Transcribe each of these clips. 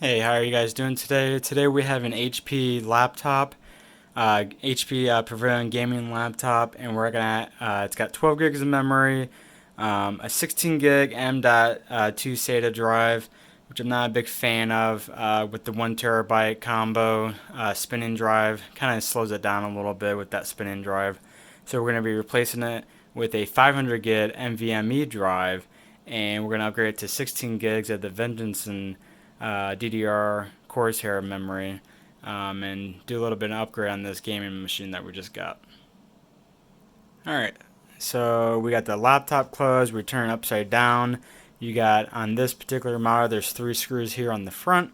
Hey, how are you guys doing today? Today we have an HP laptop, HP Pavilion gaming laptop, and it's got 12 gigs of memory, a 16 gig M.2 SATA drive, which I'm not a big fan of, with the 1 terabyte combo spinning drive. Kind of slows it down a little bit with that spinning drive. So we're going to be replacing it with a 500 gig NVMe drive, and we're going to upgrade it to 16 gigs of the Vengeance and DDR Corsair memory, and do a little bit of upgrade on this gaming machine that we just got. Alright, so we got the laptop closed, we turn it upside down. You got, on this particular model, there's 3 screws here on the front,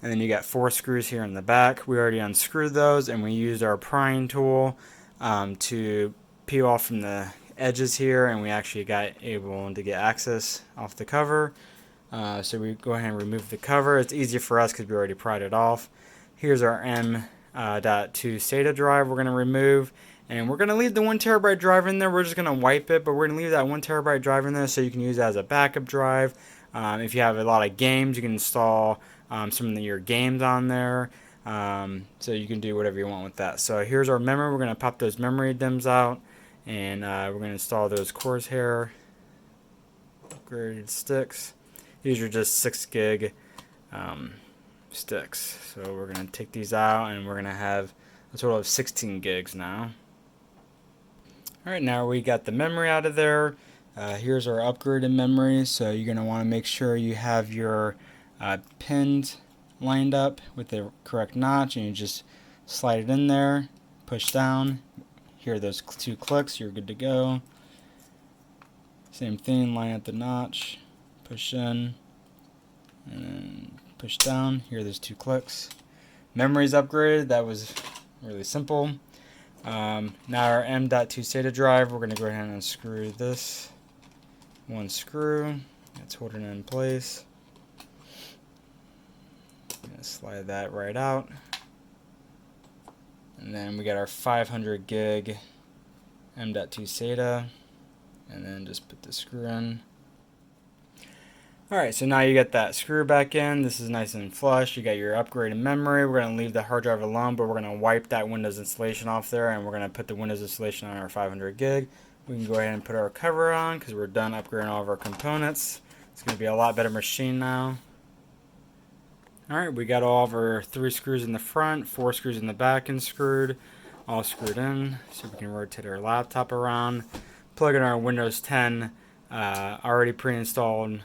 and then you got 4 screws here in the back. We already unscrewed those, and we used our prying tool to peel off from the edges here, and we actually got able to get access off the cover. So we go ahead and remove the cover. It's easier for us because we already pried it off. Here's our M.2 SATA drive we're going to remove. And we're going to leave the 1 terabyte drive in there. We're just going to wipe it, but we're going to leave that 1 terabyte drive in there so you can use it as a backup drive. If you have a lot of games, you can install some of your games on there. So you can do whatever you want with that. So here's our memory. We're going to pop those memory DIMMs out, and we're going to install those Corsair upgraded sticks. These are just 6 gig sticks. So we're going to take these out, and we're going to have a total of 16 gigs now. Alright, now we got the memory out of there. Here's our upgraded memory. So you're going to want to make sure you have your pins lined up with the correct notch, and you just slide it in there, push down, hear those 2 clicks, you're good to go. Same thing, line up the notch, push in, and then push down, hear those 2 clicks. Memory's upgraded, that was really simple. Now our M.2 SATA drive, we're going to go ahead and unscrew this 1 screw. It's holding it in place. Gonna slide that right out. And then we got our 500 gig M.2 SATA. And then just put the screw in. Alright, so now you got that screw back in. This is nice and flush. You got your upgraded memory. We're going to leave the hard drive alone, but we're going to wipe that Windows installation off there, and we're going to put the Windows installation on our 500 gig. We can go ahead and put our cover on because we're done upgrading all of our components. It's going to be a lot better machine now. Alright, we got all of our 3 screws in the front, 4 screws in the back unscrewed, all screwed in. So we can rotate our laptop around. Plug in our Windows 10 already pre-installed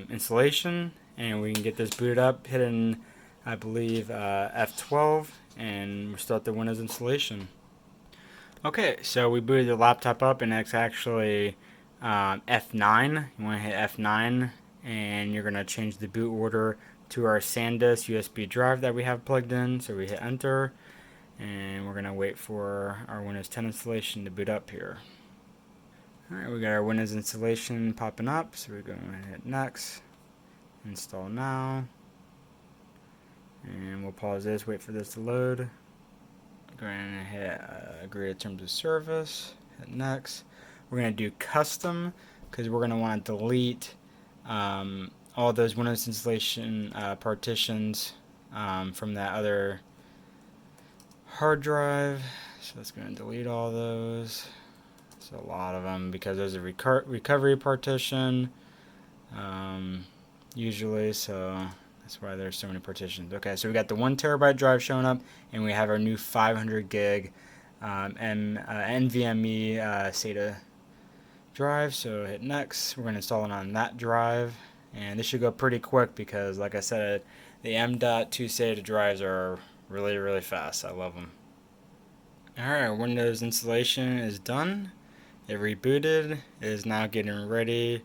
installation, and we can get this booted up, hitting I believe F12, and we'll start the Windows installation. Okay, so we booted the laptop up, and it's actually F9. You want to hit F9, and you're going to change the boot order to our SanDisk USB drive that we have plugged in. So we hit enter, and we're going to wait for our Windows 10 installation to boot up here. Alright, we got our Windows installation popping up, so we're going to hit next, install now, and we'll pause this, wait for this to load. Go ahead and hit agree to terms of service, hit next. We're going to do custom because we're going to want to delete all those Windows installation partitions from that other hard drive. So that's going to delete all those. So a lot of them, because there's a recovery partition usually, so that's why there's so many partitions. Okay, so we got the 1 terabyte drive showing up, and we have our new 500 gig NVMe SATA drive. So hit next. We're going to install it on that drive, and this should go pretty quick because, like I said, the M.2 SATA drives are really, really fast. I love them. Alright, Windows installation is done. It rebooted. It is now getting ready,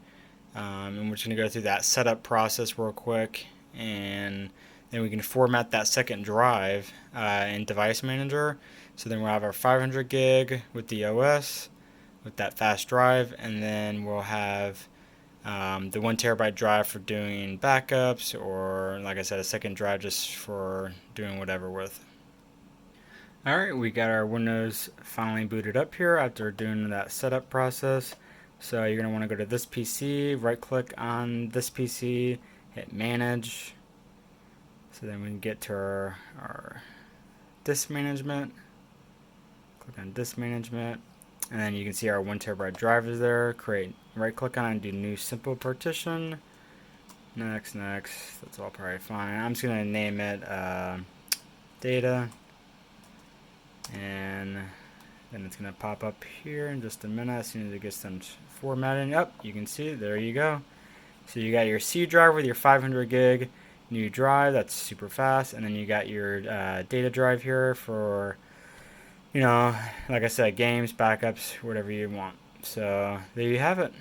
and we're just going to go through that setup process real quick, and then we can format that second drive in Device Manager. So then we'll have our 500 gig with the OS with that fast drive, and then we'll have the 1 terabyte drive for doing backups, or like I said, a second drive just for doing whatever with. Alright, we got our Windows finally booted up here after doing that setup process. So you're going to want to go to this PC, right click on this PC, hit manage, So then we can get to our disk management. Click on disk management, and then you can see our 1 TB drive is there. Right click on it and do new simple partition. Next. That's all probably fine. I'm just gonna name it data, and then it's gonna pop up here in just a minute as soon as it gets them formatting. Up, you can see it. There you go. So you got your C drive with your 500 gig new drive. That's super fast, and then you got your data drive here for, like I said, games, backups, whatever you want. So there you have it.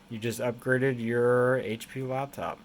You just upgraded your HP laptop.